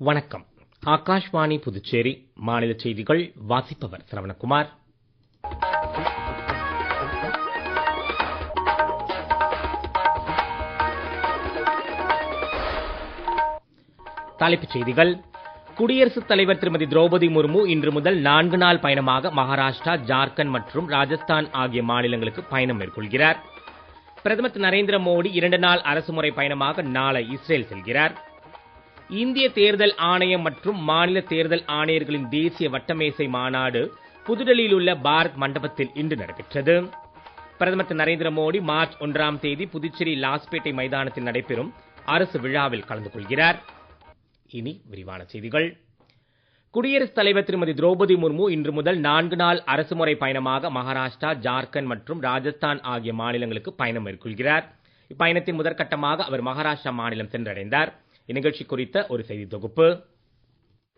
வணக்கம். ஆகாஷ்வாணி புதுச்சேரி மாநில செய்திகள் வாசிப்பவர் சரவணகுமார். தலைப்புச் செய்திகள். குடியரசுத் தலைவர் திருமதி திரௌபதி முர்மு இன்று முதல் 4 நாள் பயணமாக மகாராஷ்டிரா, ஜார்க்கண்ட் மற்றும் ராஜஸ்தான் ஆகிய மாநிலங்களுக்கு பயணம் மேற்கொள்கிறார். பிரதமர் திரு நரேந்திர மோடி 2 நாள் அரசுமுறை பயணமாக நாளை இஸ்ரேல் செல்கிறார். இந்திய தேர்தல் ஆணையம் மற்றும் மாநில தேர்தல் ஆணையர்களின் தேசிய வட்டமேசை மாநாடு புதுடெல்லியில் உள்ள பாரத் மண்டபத்தில் இன்று நடைபெற்றது. பிரதமர் திரு நரேந்திர மோடி மார்ச் 1ஆம் தேதி புதுச்சேரி லாஸ்பேட்டை மைதானத்தில் நடைபெறும் அரசு விழாவில் கலந்து கொள்கிறார். இனி விரிவான செய்திகள். குடியரசுத் தலைவர் திருமதி திரௌபதி முர்மு இன்று முதல் 4 நாள் அரசுமுறை பயணமாக மகாராஷ்டிரா, ஜார்க்கண்ட் மற்றும் ராஜஸ்தான் ஆகிய மாநிலங்களுக்கு பயணம் மேற்கொள்கிறார். இப்பயணத்தின் முதற்கட்டமாக அவர் மகாராஷ்டிரா மாநிலம் சென்றடைந்தார். இந்நிகழ்ச்சி குறித்த ஒரு செய்தி தொகுப்பு.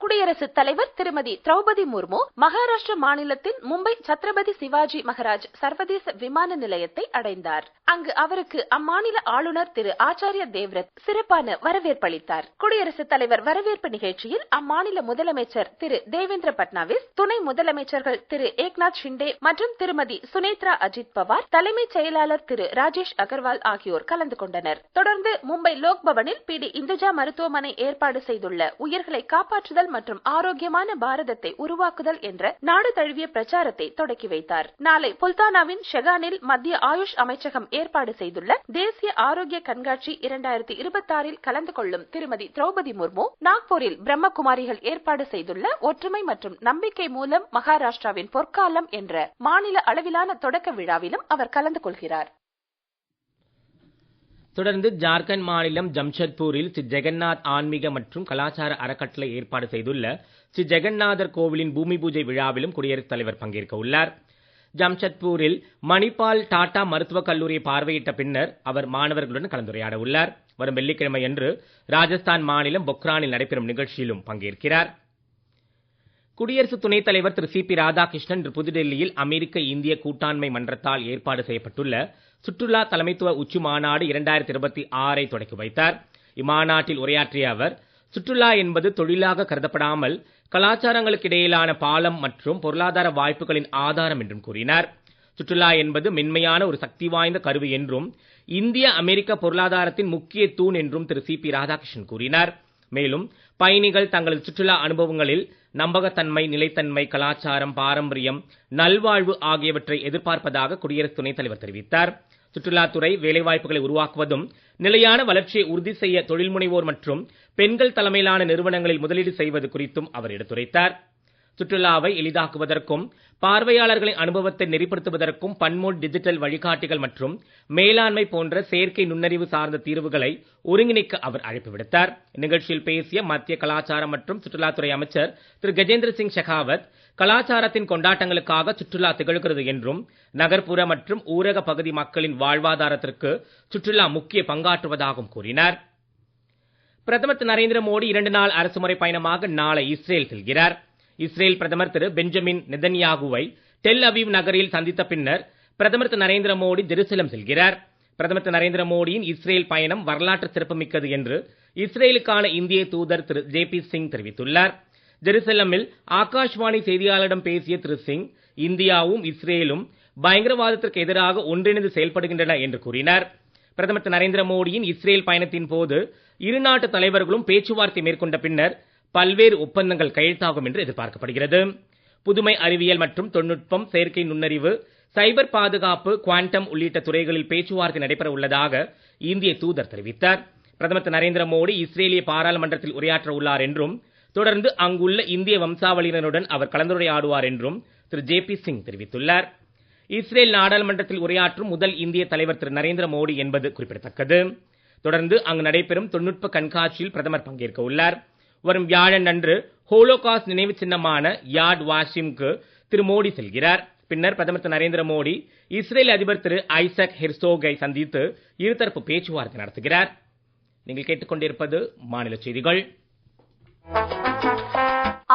குடியரசுத் தலைவர் திருமதி திரௌபதி முர்மு மகாராஷ்டிர மாநிலத்தின் மும்பை சத்ரபதி சிவாஜி மகாராஜ் சர்வதேச விமான நிலையத்தை அடைந்தார். அங்கு அவருக்கு அம்மாநில ஆளுநர் திரு ஆச்சாரிய தேவ்ரத் சிறப்பான வரவேற்பளித்தார். குடியரசுத் தலைவர் வரவேற்பு நிகழ்ச்சியில் அம்மாநில முதலமைச்சர் திரு தேவேந்திர பட்னாவிஸ், துணை முதலமைச்சர்கள் திரு ஏக்நாத் ஷிண்டே மற்றும் திருமதி சுனேத்ரா அஜித் பவார், தலைமைச் செயலாளர் திரு ராஜேஷ் அகர்வால் ஆகியோர் கலந்து கொண்டனர். தொடர்ந்து மும்பை லோக்பவனில் பி டி இந்துஜா மருத்துவமனை ஏற்பாடு செய்துள்ள உயிர்களை காப்பாற்றுதல் மற்றும் ஆரோக்கியமான பாரதத்தை உருவாக்குதல் என்ற நாடு தழுவிய பிரச்சாரத்தை தொடக்கி வைத்தார். நாளை புல்தானாவின் ஷெகானில் மத்திய ஆயுஷ் அமைச்சகம் ஏற்பாடு செய்துள்ள தேசிய ஆரோக்கிய கண்காட்சி 2026 கலந்து கொள்ளும் திருமதி திரௌபதி முர்மு நாக்பூரில் பிரம்மகுமாரிகள் ஏற்பாடு செய்துள்ள ஒற்றுமை மற்றும் நம்பிக்கை மூலம் மகாராஷ்டிராவின் பொற்காலம் என்ற மாநில அளவிலான தொடக்க விழாவிலும் அவர் கலந்து கொள்கிறார். தொடர்ந்து ஜார்க்கண்ட் மாநிலம் ஜம்ஷத்பூரில் ஸ்ரீ ஜெகநாத் ஆன்மீக மற்றும் கலாச்சார அறக்கட்டளை ஏற்பாடு செய்துள்ள ஸ்ரீ ஜெகநாதர் கோவிலின் பூமி பூஜை விழாவிலும் குடியரசுத் தலைவர் பங்கேற்க உள்ளார். ஜம்ஷத்பூரில் மணிபால் டாடா மருத்துவக் கல்லூரியை பார்வையிட்ட பின்னர் அவர் மாணவர்களுடன் கலந்துரையாட உள்ளார். வரும் வெள்ளிக்கிழமையன்று ராஜஸ்தான் மாநிலம் பொக்ரானில் நடைபெறும் நிகழ்ச்சியிலும் பங்கேற்கிறார். குடியரசு துணைத் தலைவர் திரு சி.பி. ராதாகிருஷ்ணன் இன்று புதுடெல்லியில் அமெரிக்க இந்திய கூட்டாண்மை மன்றத்தால் ஏற்பாடு செய்யப்பட்டுள்ள சுற்றுலா தலைமைத்துவ உச்சி மாநாடு 2026 தொடக்கி வைத்தார். இம்மாநாட்டில் உரையாற்றிய அவர், சுற்றுலா என்பது தொழிலாக கருதப்படாமல் கலாச்சாரங்களுக்கு இடையிலான பாலம் மற்றும் பொருளாதார வாய்ப்புகளின் ஆதாரம் என்றும் கூறினார். சுற்றுலா என்பது மென்மையான ஒரு சக்தி வாய்ந்த கருவி என்றும் இந்திய அமெரிக்க பொருளாதாரத்தின் முக்கிய தூண் என்றும் திரு சி.பி. ராதாகிருஷ்ணன் கூறினார். மேலும் பயணிகள் தங்களது சுற்றுலா அனுபவங்களில் நம்பகத்தன்மை, நிலைத்தன்மை, கலாச்சாரம், பாரம்பரியம், நல்வாழ்வு ஆகியவற்றை எதிர்பார்ப்பதாக குடியரசு துணைத் தலைவர் தெரிவித்தார். சுற்றுலாத்துறை வேலைவாய்ப்புகளை உருவாக்குவதும் நிலையான வளர்ச்சியை உறுதி செய்ய தொழில் முனைவோர் மற்றும் பெண்கள் தலைமையிலான நிறுவனங்களில் முதலீடு செய்வது குறித்தும் அவர் எடுத்துரைத்தார். சுற்றுலாவை எளிதாக்குவதற்கும் பார்வையாளர்களின் அனுபவத்தை நெறிப்படுத்துவதற்கும் பன்மோட் டிஜிட்டல் வழிகாட்டிகள் மற்றும் மேலாண்மை போன்ற செயற்கை நுண்ணறிவு சார்ந்த தீர்வுகளை ஒருங்கிணைக்க அவர் அழைப்பு விடுத்தார். இந்நிகழ்ச்சியில் பேசிய மத்திய கலாச்சாரம் மற்றும் சுற்றுலாத்துறை அமைச்சர் திரு கஜேந்திர சிங் ஷெகாவத், கலாச்சாரத்தின் கொண்டாட்டங்களுக்காக சுற்றுலா திகழ்கிறது என்றும் நகர்ப்புற மற்றும் ஊரக பகுதி மக்களின் வாழ்வாதாரத்திற்கு சுற்றுலா முக்கிய பங்காற்றுவதாகவும் கூறினார். பிரதமர் திரு நரேந்திர மோடி 2 நாள் அரசுமுறை பயணமாக நாளை இஸ்ரேல் செல்கிறார். இஸ்ரேல் பிரதமர் திரு பெஞ்சமின் நெதன்யாகுவை டெல் அவீவ் நகரில் சந்தித்த பின்னர் பிரதமர் திரு நரேந்திர மோடி ஜெருசலம் செல்கிறார். பிரதமர் திரு நரேந்திர மோடியின் இஸ்ரேல் பயணம் வரலாற்று சிறப்புமிக்கது என்று இஸ்ரேலுக்கான இந்திய தூதர் திரு ஜே.பி. சிங் தெரிவித்துள்ளார். ஜெருசலமில் ஆகாஷ்வாணி செய்தியாளரிடம் பேசிய திரு சிங், இந்தியாவும் இஸ்ரேலும் பயங்கரவாதத்திற்கு எதிராக ஒன்றிணைந்து செயல்படுகின்றன என்று கூறினார். பிரதமர் திரு நரேந்திர மோடியின் இஸ்ரேல் பயணத்தின் போது இரு நாட்டு தலைவர்களும் பேச்சுவார்த்தை மேற்கொண்ட பின்னர் பல்வேறு ஒப்பந்தங்கள் கையெழுத்தாகும் என்று எதிர்பார்க்கப்படுகிறது. புதுமை அறிவியல் மற்றும் தொழில்நுட்பம், செயற்கை நுண்ணறிவு, சைபர் பாதுகாப்பு, குவாண்டம் உள்ளிட்ட துறைகளில் பேச்சுவார்த்தை நடைபெற உள்ளதாக இந்திய தூதர் தெரிவித்தார். பிரதமர் திரு நரேந்திர மோடி இஸ்ரேலிய பாராளுமன்றத்தில் உரையாற்ற உள்ளார் என்றும் தொடர்ந்து அங்குள்ள இந்திய வம்சாவளியினருடன் அவர் கலந்துரையாடுவார் என்றும் திரு ஜே.பி. சிங் தெரிவித்துள்ளார். இஸ்ரேல் நாடாளுமன்றத்தில் உரையாற்றும் முதல் இந்திய தலைவர் திரு நரேந்திர மோடி என்பது குறிப்பிடத்தக்கது. தொடர்ந்து அங்கு நடைபெறும் தொழில்நுட்ப கண்காட்சியில் பிரதமர் பங்கேற்க உள்ளார். வரும் வியாழன் அன்று ஹோலோகாஸ்ட் நினைவு சின்னமான யாட் வாஷிம்க்கு திரு மோடி செல்கிறார். பின்னர் பிரதமர் திரு நரேந்திர மோடி இஸ்ரேல் அதிபர் திரு ஐசக் ஹெர்சோகை சந்தித்து இருதரப்பு பேச்சுவார்த்தை நடத்துகிறார். நீங்கள் கேட்டுக்கொண்டிருப்பது மாநில செய்திகள்.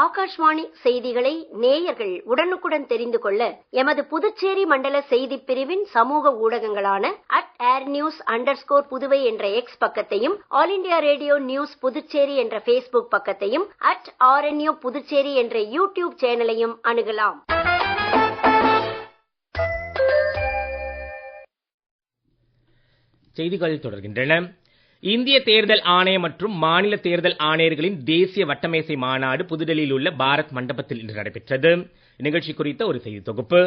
ஆகாஷ்வாணி செய்திகளை நேயர்கள் உடனுக்குடன் தெரிந்து கொள்ள எமது புதுச்சேரி மண்டல செய்திப் பிரிவின் சமூக ஊடகங்களான @airnews_புதுவை என்ற எக்ஸ் பக்கத்தையும், all India radio news Puducherry என்ற ஃபேஸ்புக் பக்கத்தையும், @RNU புதுச்சேரி என்ற யூடியூப் சேனலையும் அணுகலாம். செய்திகள் தொடர்கின்றன. இந்திய தேர்தல் ஆணையம் மற்றும் மாநில தேர்தல் ஆணையர்களின் தேசிய வட்டமேசை மாநாடு புதுடெல்லியில் உள்ள பாரத் மண்டபத்தில் இன்று நடைபெற்றது. நிகழ்ச்சி குறித்த ஒரு செய்தி தொகுப்பு.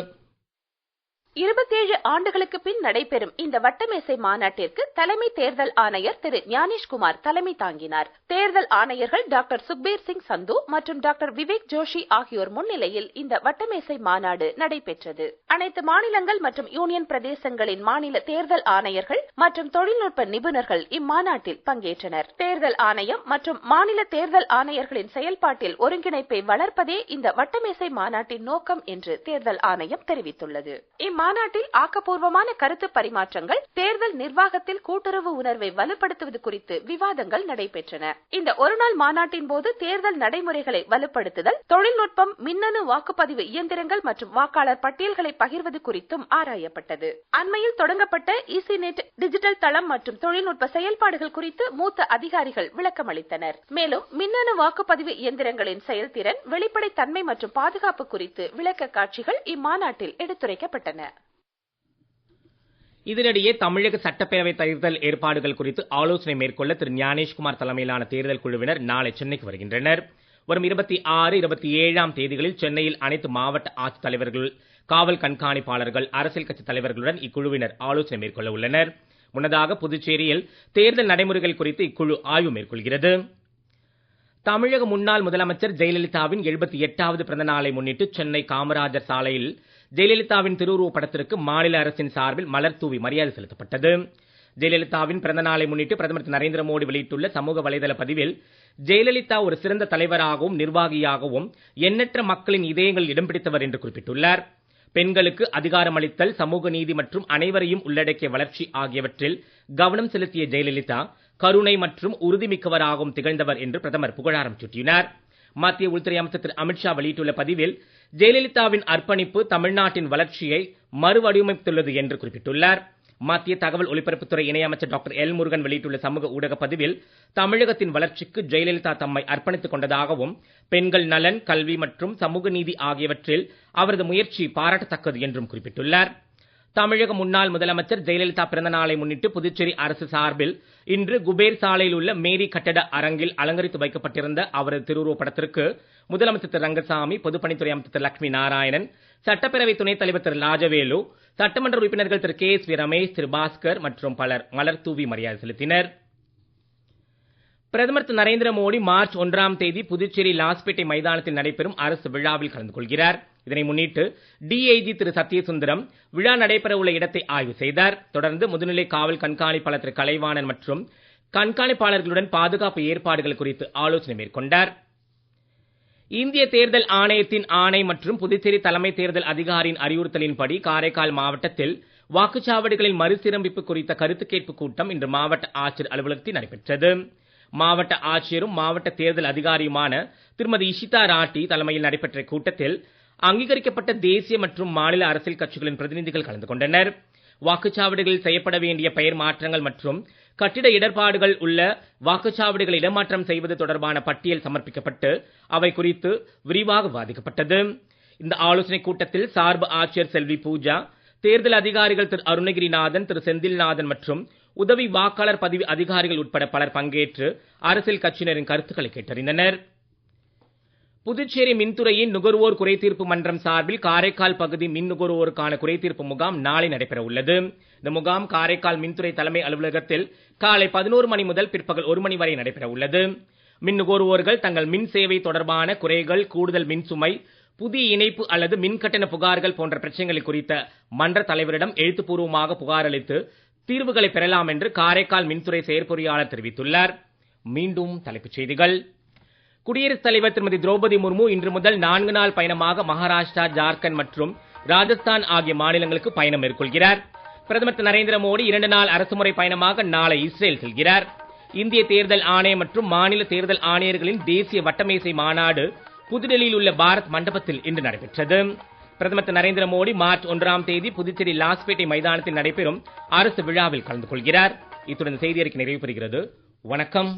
27 ஆண்டுகளுக்கு பின் நடைபெறும் இந்த வட்டமேசை மாநாட்டிற்கு தலைமை தேர்தல் ஆணையர் திரு ஞானேஷ்குமார் தலைமை தாங்கினார். தேர்தல் ஆணையர்கள் டாக்டர் சுக்பீர் சிங் சந்து மற்றும் டாக்டர் விவேக் ஜோஷி ஆகியோர் முன்னிலையில் இந்த வட்டமேசை மாநாடு நடைபெற்றது. அனைத்து மாநிலங்கள் மற்றும் யூனியன் பிரதேசங்களின் மாநில தேர்தல் ஆணையர்கள் மற்றும் தொழில்நுட்ப நிபுணர்கள் இம்மாநாட்டில் பங்கேற்றனர். தேர்தல் ஆணையம் மற்றும் மாநில தேர்தல் ஆணையர்களின் செயல்பாட்டில் ஒருங்கிணைப்பை வளர்ப்பதே இந்த வட்டமேசை மாநாட்டின் நோக்கம் என்று தேர்தல் ஆணையம் தெரிவித்துள்ளது. மாநாட்டில் ஆக்கப்பூர்வமான கருத்து பரிமாற்றங்கள், தேர்தல் நிர்வாகத்தில் கூட்டுறவு உணர்வை வலுப்படுத்துவது குறித்து விவாதங்கள் நடைபெற்றன. இந்த ஒருநாள் மாநாட்டின் போது தேர்தல் நடைமுறைகளை வலுப்படுத்துதல், தொழில்நுட்பம், மின்னணு வாக்குப்பதிவு இயந்திரங்கள் மற்றும் வாக்காளர் பட்டியல்களை பகிர்வது குறித்தும் ஆராயப்பட்டது. அண்மையில் தொடங்கப்பட்ட ECNet டிஜிட்டல் தளம் மற்றும் தொழில்நுட்ப செயல்பாடுகள் குறித்து மூத்த அதிகாரிகள் விளக்கமளித்தனர். மேலும் மின்னணு வாக்குப்பதிவு இயந்திரங்களின் செயல்திறன், வெளிப்படைத்தன்மை மற்றும் பாதுகாப்பு குறித்து விளக்க காட்சிகள் இம்மாநாட்டில் எடுத்துரைக்கப்பட்டன. இதனிடையே தமிழக சட்டப்பேரவை தேர்தல் ஏற்பாடுகள் குறித்து ஆலோசனை மேற்கொள்ள திரு ஞானேஷ்குமார் தலைமையிலான தேர்தல் குழுவினர் நாளை சென்னைக்கு வருகின்றனர். வரும் 26, 27 தேதிகளில் சென்னையில் அனைத்து மாவட்ட ஆட்சித்தலைவர்கள், காவல் கண்காணிப்பாளர்கள், அரசியல் கட்சி தலைவர்களுடன் இக்குழுவினர் ஆலோசனை மேற்கொள்ள உள்ளனர். முன்னதாக புதுச்சேரியில் தேர்தல் நடைமுறைகள் குறித்து இக்குழு ஆய்வு மேற்கொள்கிறது. தமிழக முன்னாள் முதலமைச்சர் ஜெயலலிதாவின் 78வது பிறந்த நாளை முன்னிட்டு சென்னை காமராஜர் சாலையில் ஜெயலலிதாவின் திருவுருவப் படத்திற்கு மாநில அரசின் சார்பில் மலர் தூவி மரியாதை செலுத்தப்பட்டது. ஜெயலலிதாவின் பிறந்த நாளை முன்னிட்டு பிரதமர் திரு நரேந்திர மோடி வெளியிட்டுள்ள சமூக வலைதள பதிவில், ஜெயலலிதா ஒரு சிறந்த தலைவராகவும் நிர்வாகியாகவும் எண்ணற்ற மக்களின் இதயங்களில் இடம் பிடித்தவர் என்று குறிப்பிட்டுள்ளார். பெண்களுக்கு அதிகாரமளித்தல், சமூக நீதி மற்றும் அனைவரையும் உள்ளடக்கிய வளர்ச்சி ஆகியவற்றில் கவனம் செலுத்திய ஜெயலலிதா கருணை மற்றும் உறுதிமிக்கவராகவும் திகழ்ந்தவர் என்று பிரதமர் புகழாரம் சூட்டினார். மத்திய உள்துறை அமைச்சர் திரு அமித்ஷா வெளியிட்டுள்ள பதிவில், ஜெயலலிதாவின் அர்ப்பணிப்பு தமிழ்நாட்டின் வளர்ச்சியை மறுவடிவமைத்துள்ளது என்று குறிப்பிட்டுள்ளார். மத்திய தகவல் ஒலிபரப்புத்துறை இணையமைச்சர் டாக்டர் எல் முருகன் வெளியிட்டுள்ள சமூக ஊடக பதிவில், தமிழகத்தின் வளர்ச்சிக்கு ஜெயலலிதா தம்மை அர்ப்பணித்துக் கொண்டதாகவும், பெண்கள் நலன், கல்வி மற்றும் சமூக நீதி ஆகியவற்றில் அவரது முயற்சி பாராட்டத்தக்கது என்றும் குறிப்பிட்டுள்ளார். தமிழக முன்னாள் முதலமைச்சர் ஜெயலலிதா பிறந்த நாளை முன்னிட்டு புதுச்சேரி அரசு சார்பில் இன்று குபேர் சாலையில் உள்ள மேரி கட்டட அரங்கில் அலங்கரித்து வைக்கப்பட்டிருந்த அவரது திருவுருவப் படத்திற்கு முதலமைச்சர் திரு ரங்கசாமி, பொதுப்பணித்துறை அமைச்சர் திரு லட்சுமி நாராயணன், சட்டப்பேரவை துணைத் தலைவர் திரு ராஜவேலு, சட்டமன்ற உறுப்பினர்கள் திரு KSV ரமேஷ், திரு பாஸ்கர் மற்றும் பலர் மலர் தூவி மரியாதை செலுத்தினர். பிரதமர் திரு நரேந்திர மோடி மார்ச் 1 தேதி புதுச்சேரி லாஸ்பேட்டை மைதானத்தில் நடைபெறும் அரசு விழாவில் கலந்து கொள்கிறார். இதனை முன்னிட்டு DIG திரு சத்யசுந்தரம் விழா நடைபெற உள்ள இடத்தை ஆய்வு செய்தார். தொடர்ந்து முதுநிலை காவல் கண்காணிப்பாளர் திரு கலைவாணன் மற்றும் கண்காணிப்பாளர்களுடன் பாதுகாப்பு ஏற்பாடுகள் குறித்து ஆலோசனை மேற்கொண்டார். இந்திய தேர்தல் ஆணையத்தின் ஆணை மற்றும் புதுச்சேரி தலைமை தேர்தல் அதிகாரியின் அறிவுறுத்தலின்படி காரைக்கால் மாவட்டத்தில் வாக்குச்சாவடிகளின் மறுசீரமைப்பு குறித்த கருத்து கேட்பு கூட்டம் இன்று மாவட்ட ஆட்சியர் அலுவலகத்தில் நடைபெற்றது. மாவட்ட ஆட்சியரும் மாவட்ட தேர்தல் அதிகாரியுமான திருமதி இஷிதா ராட்டி தலைமையில் நடைபெற்ற கூட்டத்தில் அங்கீகரிக்கப்பட்ட தேசிய மற்றும் மாநில அரசியல் கட்சிகளின் பிரதிநிதிகள் கலந்து கொண்டனர். வாக்குச்சாவடிகளில் செய்யப்பட வேண்டிய பெயர் மாற்றங்கள் மற்றும் கட்டிட இடர்பாடுகள் உள்ள வாக்குச்சாவடிகளை இடமாற்றம் செய்வது தொடர்பான பட்டியல் சமர்ப்பிக்கப்பட்டு அவை குறித்து விரிவாக விவாதிக்கப்பட்டது. இந்த ஆலோசனைக் கூட்டத்தில் சார்பு ஆட்சியர் செல்வி பூஜா, தேர்தல் அதிகாரிகள் திரு அருணகிரிநாதன், திரு செந்தில்நாதன் மற்றும் உதவி வாக்காளர் பதிவு அதிகாரிகள் உட்பட பலர் பங்கேற்று அரசியல் கட்சியினரின் கருத்துக்களை கேட்டறிந்தனர். புதுச்சேரி மின்துறையின் நுகர்வோர் குறைதீர்ப்பு மன்றம் சார்பில் காரைக்கால் பகுதி மின் நுகர்வோருக்கான குறைதீர்ப்பு முகாம் நாளை நடைபெற உள்ளது. இந்த முகாம் காரைக்கால் மின்துறை தலைமை அலுவலகத்தில் காலை 11 மணி முதல் பிற்பகல் 1 மணி வரை நடைபெற உள்ளது. மின் நுகர்வோர்கள் தங்கள் மின் சேவை தொடர்பான குறைகள், கூடுதல் மின் சுமை, புதிய இணைப்பு அல்லது மின் கட்டண புகார்கள் போன்ற பிரச்சனைகள் குறித்த மன்ற தலைவரிடம் எழுத்துப்பூர்வமாக புகார் அளித்து தீர்வுகளை பெறலாம் என்று காரைக்கால் மின்துறை செயற்பொறியாளர் தெரிவித்துள்ளார். மீண்டும் தலைப்புச் செய்திகள். குடியரசுத் தலைவர் திருமதி திரௌபதி முர்மு இன்று முதல் 4 நாள் பயணமாக மகாராஷ்டிரா, ஜார்க்கண்ட் மற்றும் ராஜஸ்தான் ஆகிய மாநிலங்களுக்கு பயணம் மேற்கொள்கிறார். பிரதமர் திரு நரேந்திர மோடி 2 நாள் அரசுமுறை பயணமாக நாளை இஸ்ரேல் செல்கிறார். இந்திய தேர்தல் ஆணையம் மற்றும் மாநில தேர்தல் ஆணையர்களின் தேசிய வட்டமேசை மாநாடு புதுடெல்லியில் உள்ள பாரத் மண்டபத்தில் இன்று நடைபெற்றது. பிரதமர் திரு நரேந்திர மோடி மார்ச் 1ஆம் தேதி புதுச்சேரி லாஸ்பேட்டை மைதானத்தில் நடைபெறும் அரசு விழாவில் கலந்து கொள்கிறார். இத்துடன் செய்தி அறிக்கை நிறைவு பெறுகிறது. வணக்கம்.